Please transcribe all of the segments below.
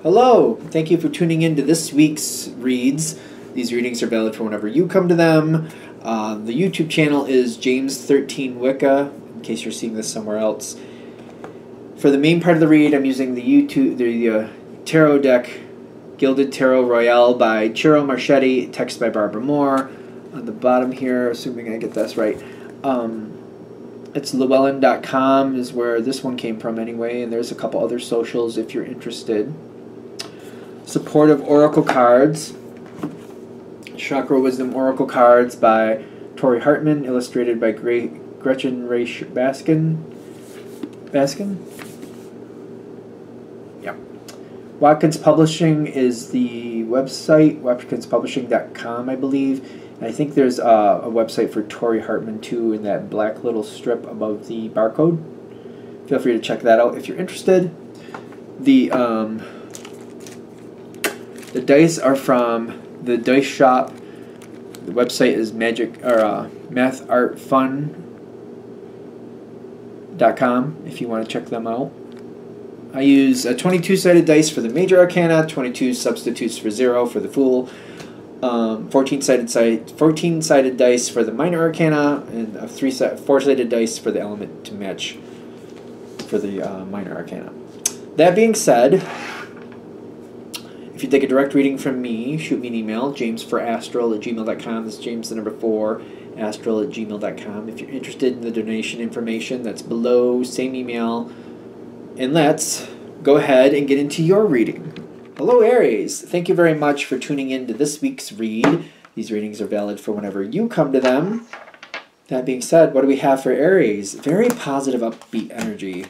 Hello! Thank you for tuning in to this week's reads. These readings are valid for whenever you come to them. The YouTube channel is James13 Wicca, in case you're seeing this somewhere else. For the main part of the read, I'm using the tarot deck, Gilded Tarot Royale by Chiro Marchetti, text by Barbara Moore. On the bottom here, assuming I get this right, it's llewellyn.com is where this one came from anyway, and there's a couple other socials if you're interested. Supportive Oracle Cards, Chakra Wisdom Oracle Cards by Tori Hartman, illustrated by Gretchen Raish Baskin? Yeah. Watkins Publishing is the website, watkinspublishing.com, I believe. And I think there's a website for Tori Hartman too in that black little strip above the barcode. Feel free to check that out if you're interested. The dice are from the Dice Shop. The website is mathartfun.com if you want to check them out. I use a 22-sided dice for the major arcana, 22 substitutes for 0 for the fool, 14-sided dice for the minor arcana, and a 4-sided dice for the element to match for the minor arcana. That being said, if you take a direct reading from me, shoot me an email, james4astral@gmail.com. That's James the number 4, astral@gmail.com. If you're interested in the donation information, that's below, same email. And let's go ahead and get into your reading. Hello, Aries. Thank you very much for tuning in to this week's read. These readings are valid for whenever you come to them. That being said, what do we have for Aries? Very positive, upbeat energy,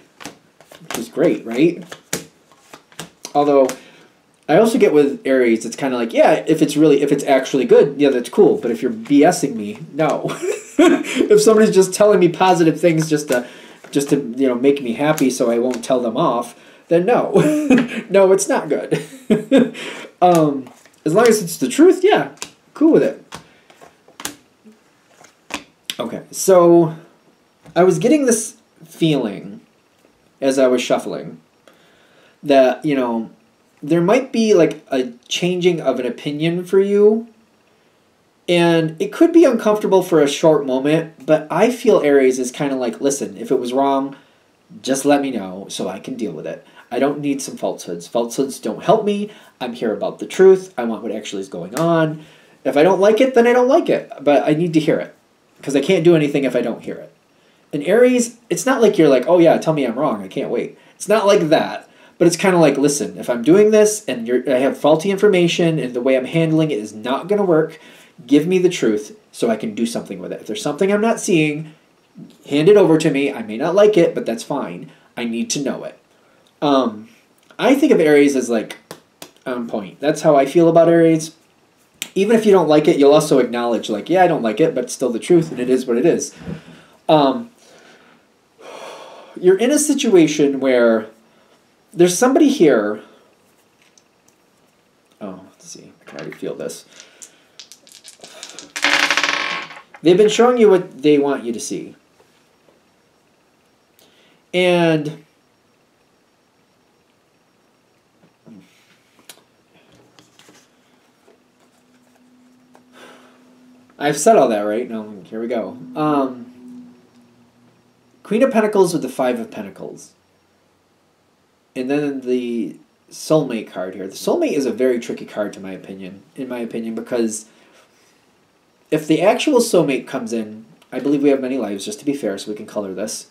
which is great, right? Although I also get with Aries, it's kind of like, yeah, if it's actually good, yeah, that's cool. But if you're BSing me, no. If somebody's just telling me positive things just to make me happy so I won't tell them off, then no. No, it's not good. As long as it's the truth, yeah, cool with it. Okay, so I was getting this feeling as I was shuffling that, there might be like a changing of an opinion for you, and it could be uncomfortable for a short moment, but I feel Aries is kind of like, listen, if it was wrong, just let me know so I can deal with it. I don't need some falsehoods. Falsehoods don't help me. I'm here about the truth. I want what actually is going on. If I don't like it, then I don't like it, but I need to hear it because I can't do anything if I don't hear it. And Aries, it's not like you're like, oh yeah, tell me I'm wrong. I can't wait. It's not like that. But it's kind of like, listen, if I'm doing this and I have faulty information and the way I'm handling it is not going to work, give me the truth so I can do something with it. If there's something I'm not seeing, hand it over to me. I may not like it, but that's fine. I need to know it. I think of Aries as like on point. That's how I feel about Aries. Even if you don't like it, you'll also acknowledge like, yeah, I don't like it, but it's still the truth and it is what it is. You're in a situation where there's somebody here. Oh, let's see. I can already feel this. They've been showing you what they want you to see. And I've said all that, right? No, here we go. Queen of Pentacles with the Five of Pentacles. And then the Soulmate card here. The Soulmate is a very tricky card in my opinion, because if the actual soulmate comes in, I believe we have many lives, just to be fair, so we can color this.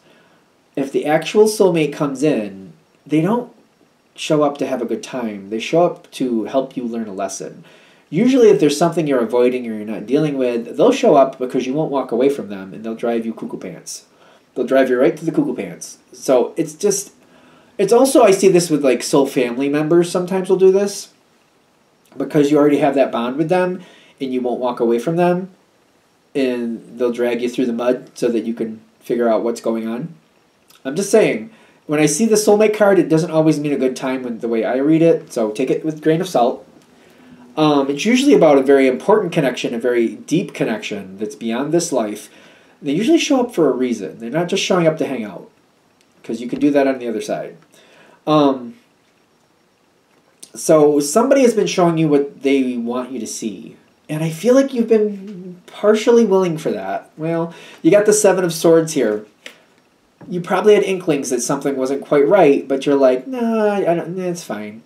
If the actual soulmate comes in, they don't show up to have a good time. They show up to help you learn a lesson. Usually if there's something you're avoiding or you're not dealing with, they'll show up because you won't walk away from them, and they'll drive you cuckoo pants. They'll drive you right to the cuckoo pants. So it's just... It's also, I see this with like soul family members sometimes will do this because you already have that bond with them and you won't walk away from them, and they'll drag you through the mud so that you can figure out what's going on. I'm just saying, when I see the soulmate card, it doesn't always mean a good time with the way I read it, so take it with a grain of salt. It's usually about a very important connection, a very deep connection that's beyond this life. They usually show up for a reason. They're not just showing up to hang out, because you can do that on the other side. So somebody has been showing you what they want you to see. And I feel like you've been partially willing for that. Well, you got the Seven of Swords here. You probably had inklings that something wasn't quite right, but you're like, nah, I don't, it's fine.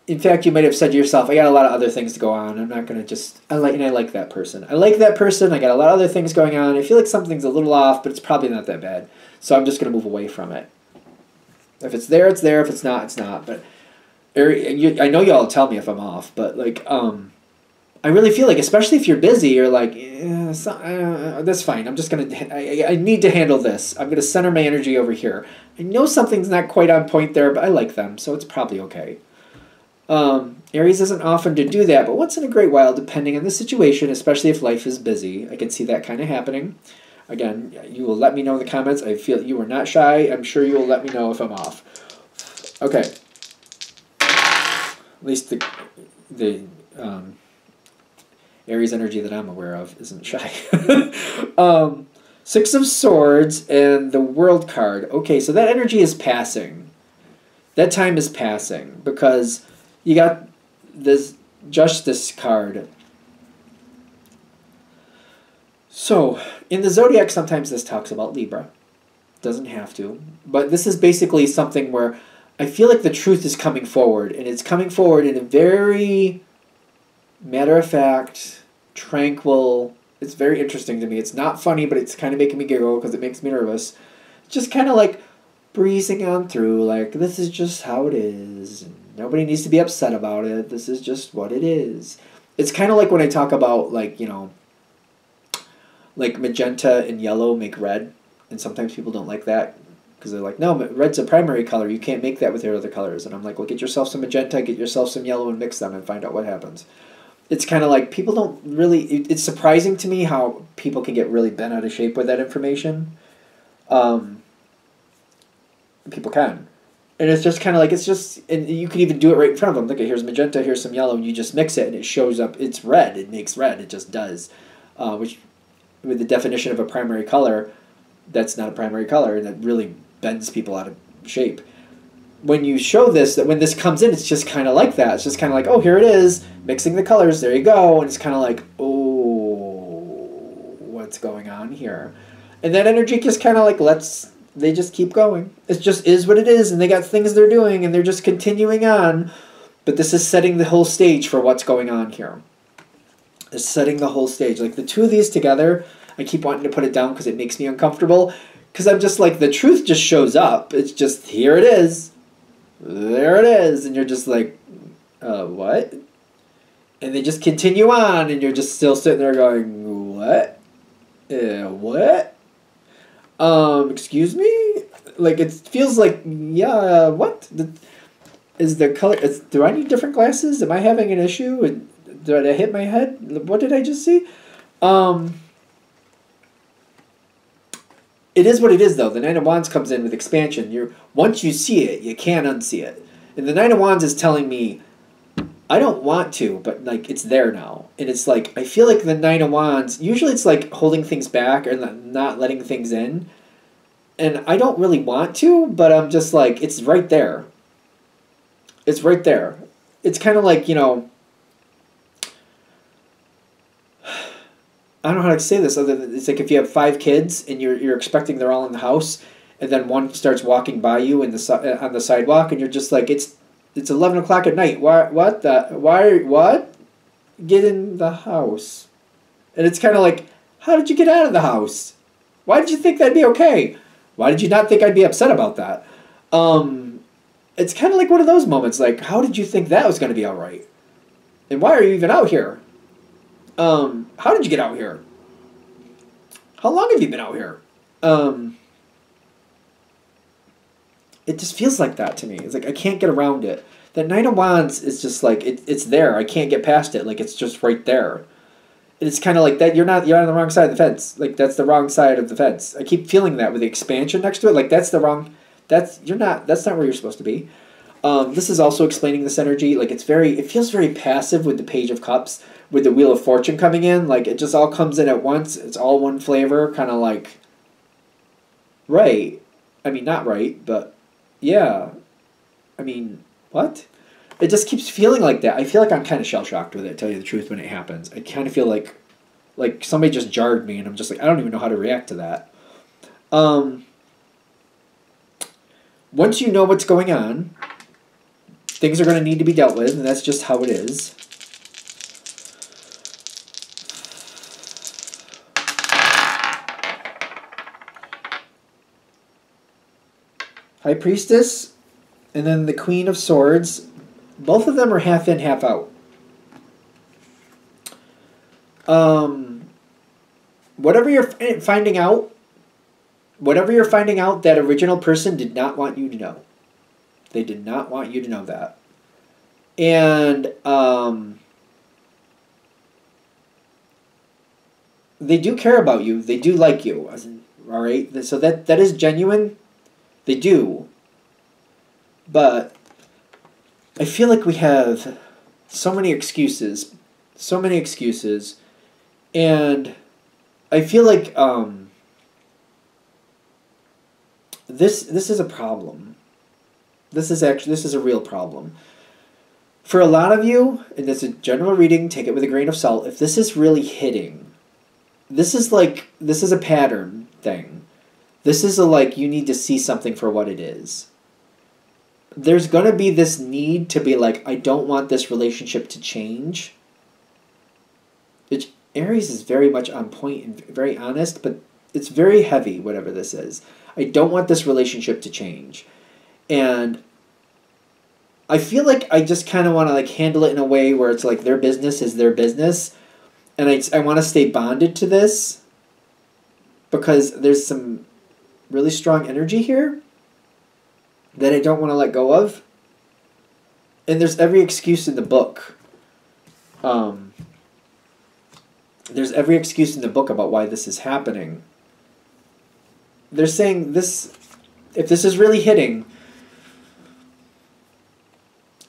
In fact, you might have said to yourself, I got a lot of other things to go on. I'm not going to just... I like that person. I like that person. I got a lot of other things going on. I feel like something's a little off, but it's probably not that bad. So I'm just going to move away from it. If it's there, it's there. If it's not, it's not. But I know y'all tell me if I'm off, but like, I really feel like, especially if you're busy, you're like, that's fine. I'm just going to... I need to handle this. I'm going to center my energy over here. I know something's not quite on point there, but I like them, so it's probably okay. Aries isn't often to do that, but once in a great while, depending on the situation, especially if life is busy. I can see that kind of happening. Again, you will let me know in the comments. I feel you are not shy. I'm sure you will let me know if I'm off. Okay. At least the Aries energy that I'm aware of isn't shy. Six of Swords and the World card. Okay, so that energy is passing. That time is passing because you got this Justice card. So, in the Zodiac, sometimes this talks about Libra. Doesn't have to. But this is basically something where I feel like the truth is coming forward. And it's coming forward in a very matter-of-fact, tranquil... It's very interesting to me. It's not funny, but it's kind of making me giggle because it makes me nervous. Just kind of like breezing on through, like, this is just how it is. Nobody needs to be upset about it. This is just what it is. It's kind of like when I talk about, like, you know, like magenta and yellow make red. And sometimes people don't like that because they're like, no, red's a primary color. You can't make that with your other colors. And I'm like, well, get yourself some magenta, get yourself some yellow, and mix them and find out what happens. It's kind of like people don't really... It's surprising to me how people can get really bent out of shape with that information. People can. And it's just kind of like, it's just... And you can even do it right in front of them. Look, here's magenta, here's some yellow, and you just mix it, and it shows up. It's red. It makes red. It just does. Which, with the definition of a primary color, that's not a primary color, and that really bends people out of shape. When you show this, that when this comes in, it's just kind of like that. It's just kind of like, oh, here it is, mixing the colors, there you go. And it's kind of like, oh, what's going on here? And that energy just kind of like they just keep going. It just is what it is, and they got things they're doing, and they're just continuing on. But this is setting the whole stage for what's going on here. It's setting the whole stage. Like, the two of these together, I keep wanting to put it down because it makes me uncomfortable. Because I'm just like, the truth just shows up. It's just, here it is. There it is. And you're just like, what? And they just continue on, and you're just still sitting there going, what? What? Excuse me? Like, it feels like, yeah, what? Is the color... do I need different glasses? Am I having an issue? Did I hit my head? What did I just see? It is what it is, though. The Nine of Wands comes in with expansion. Once you see it, you can't unsee it. And the Nine of Wands is telling me, I don't want to, but, like, it's there now. And it's like, I feel like the Nine of Wands, usually it's like holding things back or not letting things in. And I don't really want to, but I'm just like, it's right there. It's right there. It's kind of like, you know, I don't know how to say this other than, it's like if you have 5 kids and you're expecting they're all in the house, and then one starts walking by you on the sidewalk, and you're just like, it's 11 o'clock at night. What? Get in the house. And it's kind of like, how did you get out of the house? Why did you think that'd be okay? Why did you not think I'd be upset about that? It's kind of like one of those moments, like, how did you think that was going to be all right? And why are you even out here? How did you get out here? How long have you been out here? It just feels like that to me. It's like, I can't get around it. That Nine of Wands is just like, it's there. I can't get past it. Like, it's just right there. And it's kind of like that. You're on the wrong side of the fence. Like, that's the wrong side of the fence. I keep feeling that with the expansion next to it. Like, that's not where you're supposed to be. This is also explaining this energy. Like, it feels very passive with the Page of Cups, with the Wheel of Fortune coming in. Like, it just all comes in at once. It's all one flavor, kind of like, right. I mean, not right, but yeah. I I mean, what? It just keeps feeling like that. I feel like I'm kind of shell-shocked with it, to tell you the truth, when it happens. I kind of feel like somebody just jarred me, and I'm just like, I don't even know how to react to that. Once you know what's going on, things are going to need to be dealt with, and that's just how it is. High Priestess, and then the Queen of Swords. Both of them are half in, half out. Whatever you're finding out, that original person did not want you to know. They did not want you to know that. And they do care about you. They do like you. All right? So that is genuine. They do. But I feel like we have so many excuses. So many excuses. And I feel like this is a problem. This is a real problem. For a lot of you, and it's a general reading, take it with a grain of salt, if this is really hitting, this is a pattern thing. This is you need to see something for what it is. There's going to be this need to be like, I don't want this relationship to change. Aries is very much on point and very honest, but it's very heavy, whatever this is. I don't want this relationship to change. And I feel like I just kind of want to handle it in a way where it's like their business is their business. And I want to stay bonded to this because there's some really strong energy here that I don't want to let go of. And there's every excuse in the book. There's every excuse in the book about why this is happening. They're saying this, if this is really hitting,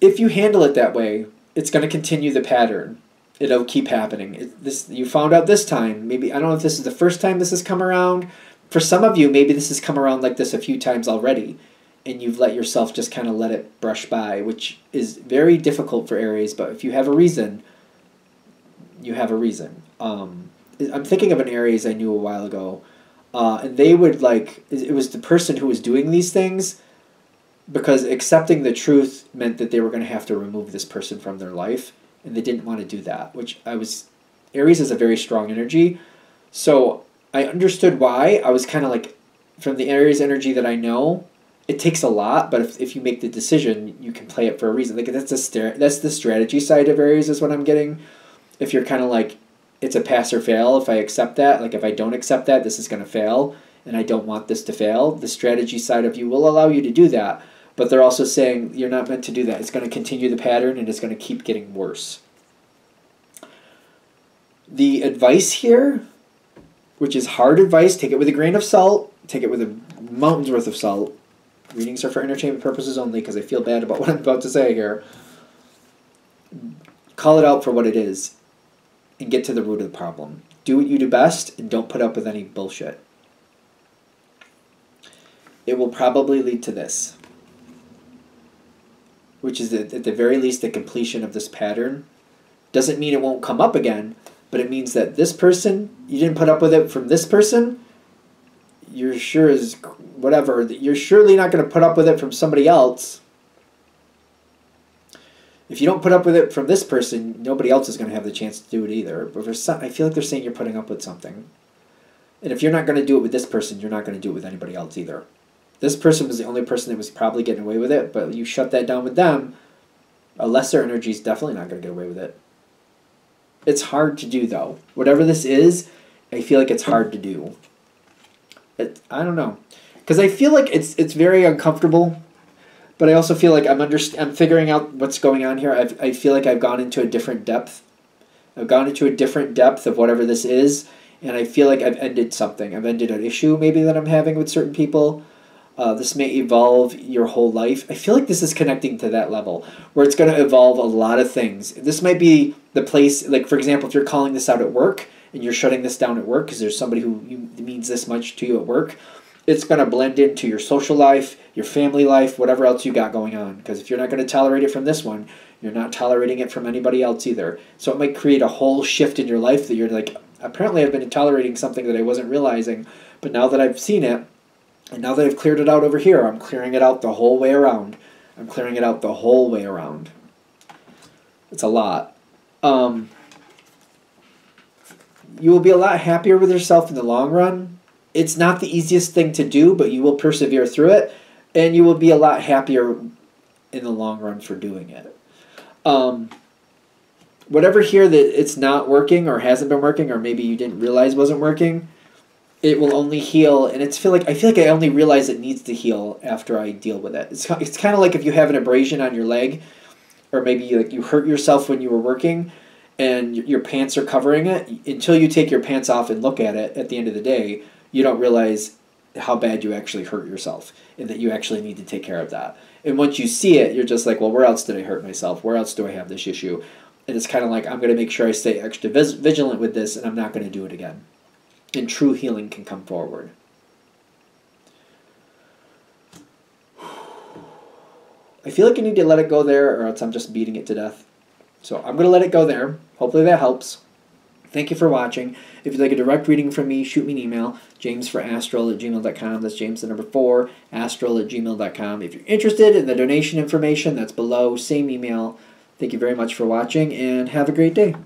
if you handle it that way, it's going to continue the pattern. It'll keep happening. You found out this time. Maybe, I don't know if this is the first time this has come around. For some of you, maybe this has come around like this a few times already, and you've let yourself just kind of let it brush by, which is very difficult for Aries, but if you have a reason, you have a reason. I'm thinking of an Aries I knew a while ago, and they would it was the person who was doing these things, because accepting the truth meant that they were going to have to remove this person from their life, and they didn't want to do that, Aries is a very strong energy, so I understood why. I was kind of from the Aries energy that I know, it takes a lot, but if you make the decision, you can play it for a reason. That's the strategy side of Aries is what I'm getting. If you're kind of it's a pass or fail, if I accept that, if I don't accept that, this is going to fail, and I don't want this to fail, the strategy side of you will allow you to do that, but they're also saying you're not meant to do that. It's going to continue the pattern, and it's going to keep getting worse. The advice here, which is hard advice, take it with a grain of salt, take it with a mountain's worth of salt. Readings are for entertainment purposes only, because I feel bad about what I'm about to say here. Call it out for what it is and get to the root of the problem. Do what you do best and don't put up with any bullshit. It will probably lead to this, which is at the very least the completion of this pattern. Doesn't mean it won't come up again, but it means that this person, you didn't put up with it from this person, you're sure as whatever, you're surely not going to put up with it from somebody else. If you don't put up with it from this person, nobody else is going to have the chance to do it either. But I feel like they're saying you're putting up with something. And if you're not going to do it with this person, you're not going to do it with anybody else either. This person was the only person that was probably getting away with it, but you shut that down with them, a lesser energy is definitely not going to get away with it. It's hard to do, though. Whatever this is, I feel like it's hard to do. I don't know. Because I feel like it's very uncomfortable. But I also feel like I'm figuring out what's going on here. I feel like I've gone into a different depth. I've gone into a different depth of whatever this is, and I feel like I've ended something. I've ended an issue maybe that I'm having with certain people. This may evolve your whole life. I feel like this is connecting to that level, where it's going to evolve a lot of things. This might be the place, for example, if you're calling this out at work, and you're shutting this down at work because there's somebody who means this much to you at work, it's going to blend into your social life, your family life, whatever else you got going on. Because if you're not going to tolerate it from this one, you're not tolerating it from anybody else either. So it might create a whole shift in your life that you're like, apparently I've been tolerating something that I wasn't realizing, but now that I've seen it, and now that I've cleared it out over here, I'm clearing it out the whole way around. I'm clearing it out the whole way around. It's a lot. You will be a lot happier with yourself in the long run. It's not the easiest thing to do, but you will persevere through it, and you will be a lot happier in the long run for doing it. Whatever here that it's not working or hasn't been working, or maybe you didn't realize wasn't working, it will only heal, and I feel like I only realize it needs to heal after I deal with it. It's kind of like if you have an abrasion on your leg, or maybe you hurt yourself when you were working, and your pants are covering it. Until you take your pants off and look at it at the end of the day, you don't realize how bad you actually hurt yourself and that you actually need to take care of that. And once you see it, you're just like, well, where else did I hurt myself? Where else do I have this issue? And it's kind of like, I'm going to make sure I stay extra vigilant with this, and I'm not going to do it again. And true healing can come forward. I feel like I need to let it go there, or else I'm just beating it to death. So I'm going to let it go there. Hopefully that helps. Thank you for watching. If you'd like a direct reading from me, shoot me an email, jamesforastral@gmail.com. That's James the number 4, astral@gmail.com. If you're interested in the donation information, that's below, same email. Thank you very much for watching, and have a great day.